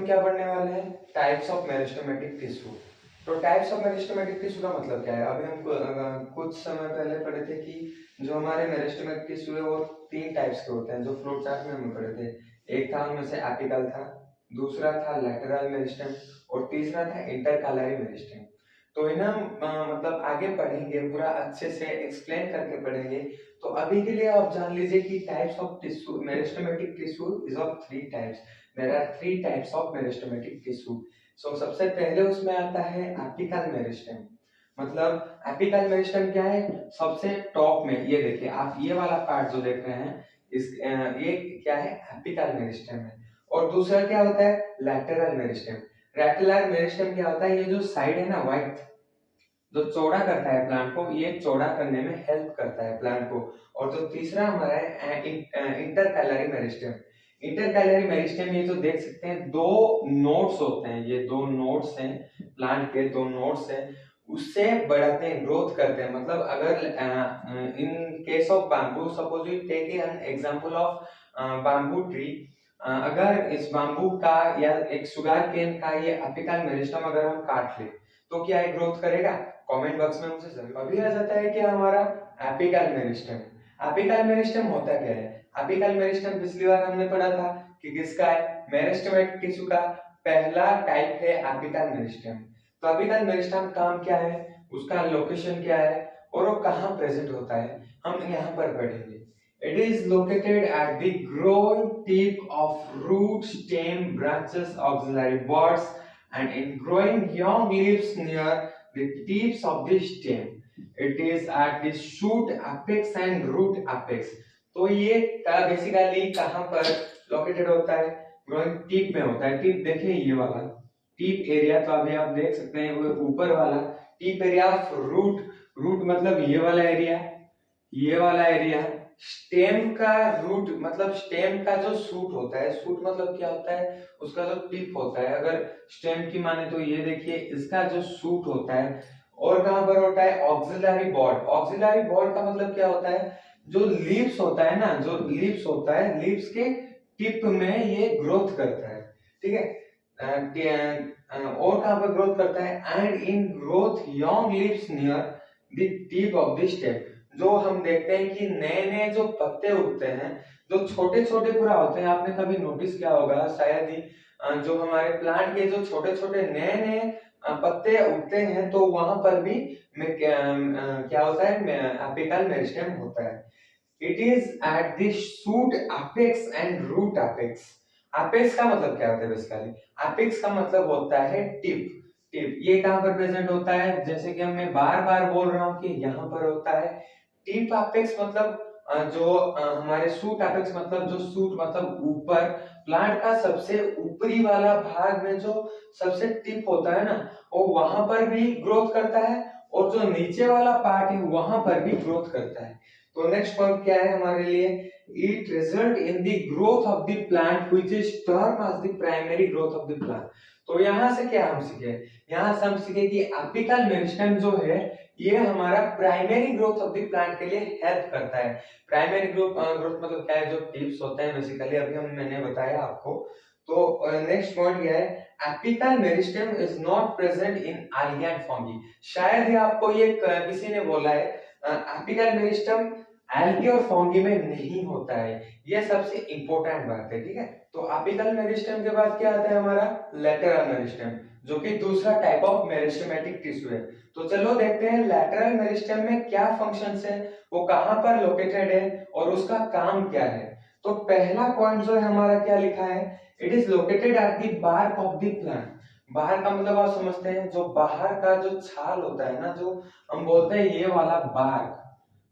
क्या पढ़ने वाले हैं, टाइप्स ऑफ मेरिस्टेमेटिक टिश्यू। तो टाइप्स ऑफ मेरिस्टेमेटिक टिश्यू का मतलब क्या है, अभी हम कुछ समय पहले पढ़े थे कि जो हमारे मेरिस्टेमेटिक टिश्यू है वो 3 टाइप्स के होते हैं, जो फ्लो चार्ट में हम पढ़े थे। एक था उनमें से एपिकल था, दूसरा था लैटरल मेरिस्टेम और तीसरा था इंटरकैलरी मेरिस्टेम। तो इन्हें हम मतलब आगे पढ़ेंगे, पूरा अच्छे से एक्सप्लेन करके पढ़ेंगे। तो अभी के लिए आप जान लीजिए कि types of tissue, meristematic tissue is of 3 types. There are 3 types of meristematic tissue. So सबसे पहले उसमें आता है एपिकल मेरिस्टेम। मतलब एपिकल मेरिस्टेम क्या है, सबसे टॉप में ये देखिए आप, ये वाला पार्ट जो देख रहे हैं ये क्या है, एपिकल मेरिस्टेम है। और दूसरा क्या होता है, लैटरल मेरिस्टेम। लैटरल मेरिस्टेम क्या होता है, ये जो साइड है ना व्हाइट, जो चौड़ा करता है प्लांट को, ये चौड़ा करने में हेल्प करता है प्लांट को। और जो तीसरा हमारा है इंटरकैलरी मेरिस्टेम। इंटरकैलरी मेरिस्टेम ये जो देख सकते हैं 2 नोड्स होते हैं, ये 2 नोड्स हैं प्लांट के, 2 नोड्स हैं, उससे बढ़ाते हैं, ग्रोथ करते हैं। मतलब अगर in case of bamboo, suppose you take an example of bamboo tree, अगर इस बैम्बू का या एक शुगर केन का ये एपिकल मेरिस्टेम अगर हम काट ले तो क्या ये ग्रोथ करेगा, कमेंट बॉक्स में मुझे जरूर। अभी आ जाता है कि हमारा एपिकल मेरिस्टेम। एपिकल मेरिस्टेम होता क्या है, एपिकल मेरिस्टेम पिछली बार हमने पढ़ा था कि किसका है, मेरिस्टेमेटिक टिश्यू का पहला टाइप है एपिकल मेरिस्टेम। तो एपिकल मेरिस्टेम काम क्या है, उसका लोकेशन क्या है और वो कहाँ प्रेजेंट होता है, हम यहाँ पर पढ़ेंगे। It is located at the growing tip of root, stem, branches, auxiliary buds, and in growing young leaves near the tips of the stem. It is at the shoot apex and root apex. तो ये basically कहाँ पर located होता है, growing tip में होता है। Tip देखिए ये वाला टिप एरिया, तो अभी आप देख सकते हैं वो ऊपर वाला tip area of root. Root मतलब ये वाला एरिया, ये वाला एरिया। स्टेम का रूट मतलब स्टेम का जो सूट होता है, सूट मतलब क्या होता है, उसका जो टिप होता है। अगर स्टेम की माने तो ये देखिए इसका जो सूट होता है। और कहां पर होता है, ऑक्सिलरी बॉड। ऑक्सिलरी बॉड का मतलब क्या होता है, जो लीव्स होता है ना, जो लीव्स होता है, लीव्स के टिप में ये ग्रोथ करता है, ठीक है। और कहां पर ग्रोथ करता है, and in growth young leaves near the tip of the stem. जो हम देखते हैं कि नए नए जो पत्ते उगते हैं, जो छोटे छोटे पूरा होते हैं, आपने कभी नोटिस किया होगा शायद ही, जो हमारे प्लांट के जो छोटे छोटे नए नए पत्ते उगते हैं, तो वहां पर भी क्या होता है, एपिकल मेरिस्टेम होता है। It is at the shoot apex and root apex. Apex का मतलब क्या होता है, बेसिकली एपेक्स का मतलब होता है टिप। टिप ये कहां पर प्रेजेंट होता है, जैसे कि मैं बार बार बोल रहा हूं कि यहाँ पर होता है। टिप एपेक्स मतलब जो हमारे शूट एपेक्स मतलब जो शूट मतलब ऊपर, प्लांट का सबसे ऊपरी वाला भाग में जो सबसे टिप होता है ना, वो वहां पर भी ग्रोथ करता है, और जो नीचे वाला पार्ट है वहां पर भी ग्रोथ करता है। तो नेक्स्ट पॉइंट क्या है हमारे लिए, it result in the growth of the plant which is term as the primary growth of the plant. तो यहाँ से क्या हम सीखे, यहाँ से हम सीखे कि एपिकल मेरिस्टेम जो है ये हमारा primary growth of the plant के लिए हेल्प करता है। प्राइमरी ग्रोथ मतलब क्या है, जो टिप्स होते हैं बेसिकली अभी मैंने बताया आपको। तो नेक्स्ट पॉइंट क्या है, apical meristem is not present in algae and fungi. शायद ही आपको ये किसी ने बोला है, एपिकल मेरिस्टेम एल्गी और फंगी में नहीं होता है, ये सबसे इंपॉर्टेंट बात है, ठीक है। तो एपिकल मेरिस्टेम के बाद क्या आता है हमारा, लैटरल मेरिस्टेम, जो कि दूसरा टाइप ऑफ मेरिस्टेमेटिक टिश्यू है। तो चलो देखते हैं लैटरल मेरिस्टेम में क्या फंक्शंस है, वो कहां पर लोकेटेड है और उसका काम क्या है। तो पहला पॉइंट जो है हमारा क्या लिखा है, it is located at the bark of the plant. बाहर का मतलब आप समझते हैं, जो बाहर का जो छाल होता है ना, जो हम बोलते हैं ये वाला बार्क,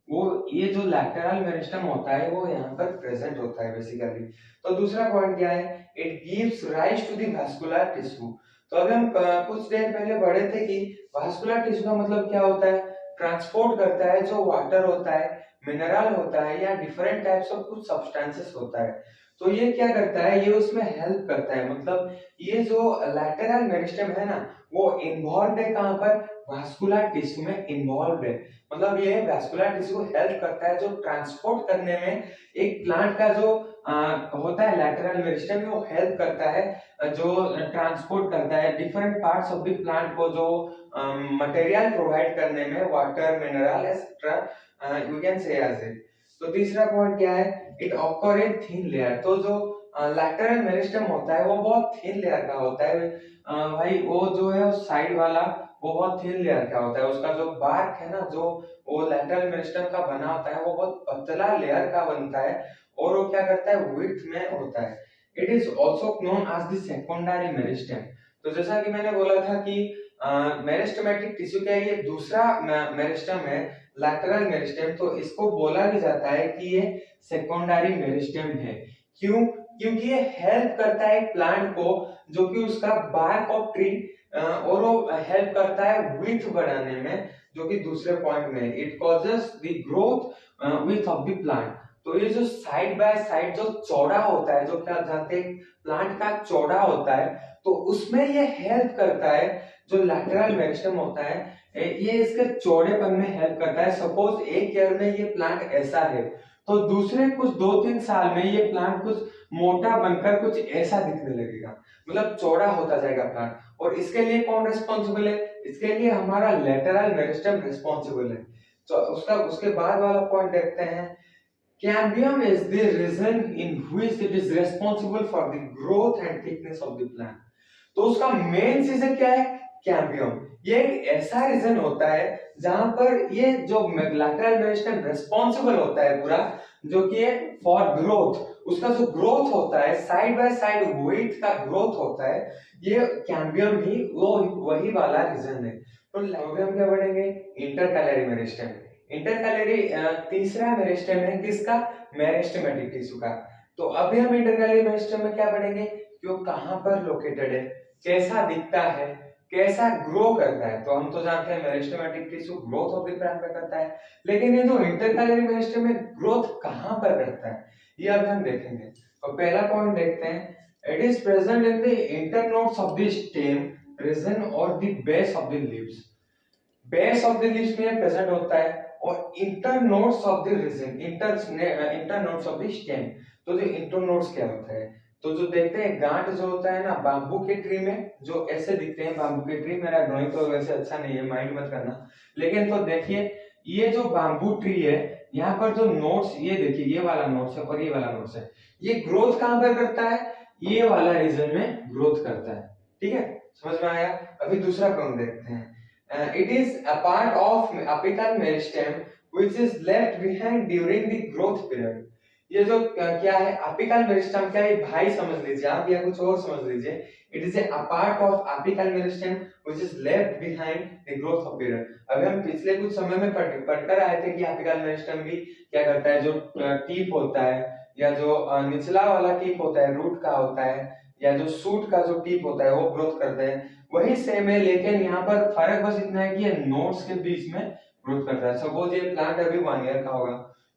वो ये जो लैटरल मेरिस्टेम होता है वो यहाँ पर प्रेजेंट होता है बेसिकली। तो दूसरा पॉइंट क्या है, it gives rise to the vascular tissue. तो अभी हम कुछ देर पहले पढ़े थे कि वास्कुलर टिश्यू का मतलब क्या होता है, ट्रांसपोर्ट करता है जो वाटर होता है, मिनरल होता है, या डिफरेंट टाइप्स ऑफ कुछ सब्सटेंसेस होता है। तो ये क्या करता है, ये उसमें हेल्प करता है। मतलब ये जो लैटरल मेरिस्टेम है ना, वो इन्वॉल्व है कहां पर, वास्कुलर टिश्यू में इन्वॉल्व है। मतलब ये वास्कुलर टिश्यू हेल्प करता है जो ट्रांसपोर्ट करने में एक प्लांट का जो होता है लैटरल मेरिस्टेम, वो हेल्प करता है जो ट्रांसपोर्ट करता है different parts of the plant को, जो मटेरियल प्रोवाइड करने में, water, mineral etcetera, you can say as it. तो तीसरा पॉइंट क्या है, it occur in thin layer. तो जो लैटरल मेरिस्टेम होता है वो बहुत थिन लेयर का होता है भाई। वो जो है साइड वाला वो बहुत थिन लेयर का होता है, उसका जो बार्क है ना, जो वो लैटरल मेरिस्टेम का बना होता है वो बहुत पतला लेयर का बनता है, और वो क्या करता है विड्थ में होता है। It is also known as the secondary meristem. तो जैसा कि मैंने बोला था कि मेरिस्टेमेटिक टिश्यू का ये दूसरा मेरिस्टेम है लैटरल मेरिस्टेम, तो इसको बोला भी जाता है कि ये सेकेंडरी मेरिस्टेम है। क्यों? क्योंकि ये हेल्प करता है प्लांट को, जो कि उसका बार्क ऑफ ट्री, और वो हेल्प करता है विड्थ बढ़ाने में, जो कि दूसरे पॉइंट में it causes the growth width of the plant. तो ये जो साइड बाय साइड जो चौड़ा होता है, जो क्या जाते प्लांट का चौड़ा होता है, तो उसमें ये हेल्प करता है। जो लैटरल मेरिस्टेम होता है ये इसके चौड़ेपन में हेल्प करता है। सपोज एक ईयर में ये प्लांट ऐसा है, तो दूसरे कुछ 2-3 साल में ये प्लांट कुछ मोटा बनकर कुछ ऐसा दिखने लगेगा, मतलब चौड़ा होता जाएगा प्लांट। और इसके लिए कौन रिस्पॉन्सिबल है? इसके लिए हमारा लैटरल मेरिस्टेम रिस्पॉन्सिबल है। तो उसके बाद वाला पॉइंट देखते हैं, cambium is the region in which it is responsible for the growth and thickness of the plant. तो उसका मेन रीजन क्या है? कैम्बियम। ये एक ऐसा रीजन होता है जहां पर ये जो लैटरल मेरिस्टेम रिस्पॉन्सिबल होता है पूरा, जो कि फॉर ग्रोथ, उसका जो ग्रोथ होता है साइड बाय साइड वेट का ग्रोथ होता है, ये कैम्बियम ही वो वही वाला रीजन है। तो अभी हम क्या पढ़ेंगे? Intercalary meristem. इंटरकैलरी तीसरा मेरिस्टेम है किसका? मेरिस्टेमेटिक टिश्यू का। तो अभी हम इंटरकैलरी मेरिस्टेम में क्या पढ़ेंगे कि वो कहां पर लोकेटेड है, कैसा दिखता है, कैसा ग्रो करता है। तो हम तो जानते हैं meristematic tissue growth of the plant में करता है, लेकिन ये जो इंटरकैलरी मेरिस्टेम में ग्रोथ कहां पर करता है ये अभी हम देखेंगे। तो पहला पॉइंट देखते हैं, it is present in the internodes of the stem region और the base of the leaves. Base of the leaves में प्रेजेंट होता है, और internodes of the region, internodes of the stem. तो जो इंटरनोड्स क्या होता है, तो जो देखते हैं गांठ जो होता है ना बाम्बू के ट्री में, जो ऐसे दिखते हैं बाम्बू के ट्री। मेरा ड्राइंग तो वैसे अच्छा नहीं है, माइंड मत करना, लेकिन तो देखिए ये जो बाम्बू ट्री है, यहाँ पर जो नोट्स, ये देखिए ये वाला नोट्स है और ये वाला नोट्स है, ये ग्रोथ कहां पर करता है? ये वाला रीजन में ग्रोथ करता है। ठीक है, समझ में आया? अभी दूसरा पॉइंट देखते हैं, it is a part of apical meristem which is left behind during the growth period। ये जो क्या है apical meristem, क्या है भाई समझ लीजिए आप या कुछ और समझ लीजिए। it is a part of apical meristem which is left behind the growth of period। अभी हम पिछले कुछ समय में पढ़कर आए थे कि apical meristem भी क्या करता है, जो टीप होता है या जो निचला वाला टीप होता है रूट का होता है, या जो शूट का जो टीप होता है वो ग्रोथ करते हैं, वही सेम है। लेकिन यहाँ पर फर्क बस इतना है कि ये नोड्स के बीच में ग्रोथ करता है। सपोज ये प्लांट अभी 1 ईयर का होगा,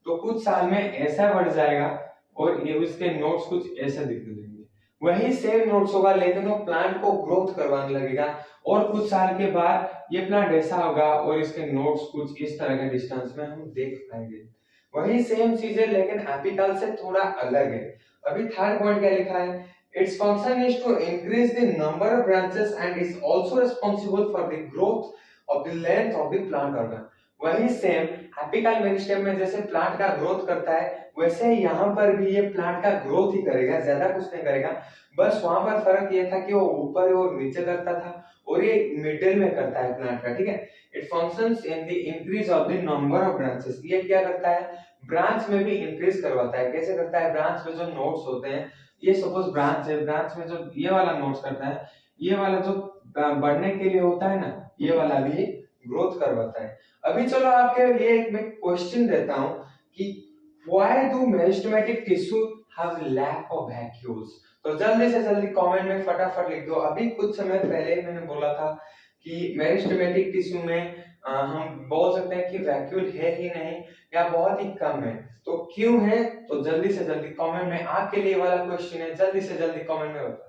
तो कुछ साल में ऐसा बढ़ जाएगा और ये उसके नोड्स कुछ ऐसे दिखने लगेंगे। वही सेम नोड्स होगा, लेकिन वो प्लांट को ग्रोथ करवाने लगेगा, और कुछ साल के बाद ये प्लांट ऐसा होगा और इसके नोड्स कुछ इस तरह के डिस्टेंस में हम देख पाएंगे। वही सेम चीज है, लेकिन एपिकल से थोड़ा अलग है। अभी थर्ड पॉइंट क्या लिखा है, its function is to increase the number of branches and is also responsible for the growth of the length of the plant organ। वही सेम एपिकल मेरिस्टेम में जैसे प्लांट का ग्रोथ करता है, वैसे यहाँ पर भी ये प्लांट का ग्रोथ ही करेगा, ज्यादा कुछ नहीं करेगा। बस वहां पर फर्क ये था कि वो ऊपर और नीचे करता था, और ये मिडिल में करता है प्लांट का। ठीक है, it functions in the increase of the number of branches. ये क्या करता है? ब्रांच में भी इंक्रीज करवाता है। कैसे करता है? ब्रांच में जो नोड्स होते हैं, ये सपोज ब्रांच है, ब्रांच में जो ये वाला नोट्स करता है, ये वाला जो बढ़ने के लिए होता है ना, ये वाला भी ग्रोथ करवाता है। अभी चलो आपके लिए एक मैं क्वेश्चन देता हूं कि why do meristematic tissue have lack of vacuoles. तो जल्दी से जल्दी कमेंट में फटाफट लिख दो। अभी कुछ समय पहले मैंने बोला था कि मेरिस्टेमेटिक टिश्यू में हम बोल सकते हैं कि वैक्यूल है ही नहीं या बहुत ही कम है। तो क्यों है? तो जल्दी से जल्दी कमेंट में, आपके लिए वाला क्वेश्चन है, जल्दी से जल्दी कमेंट में बताओ।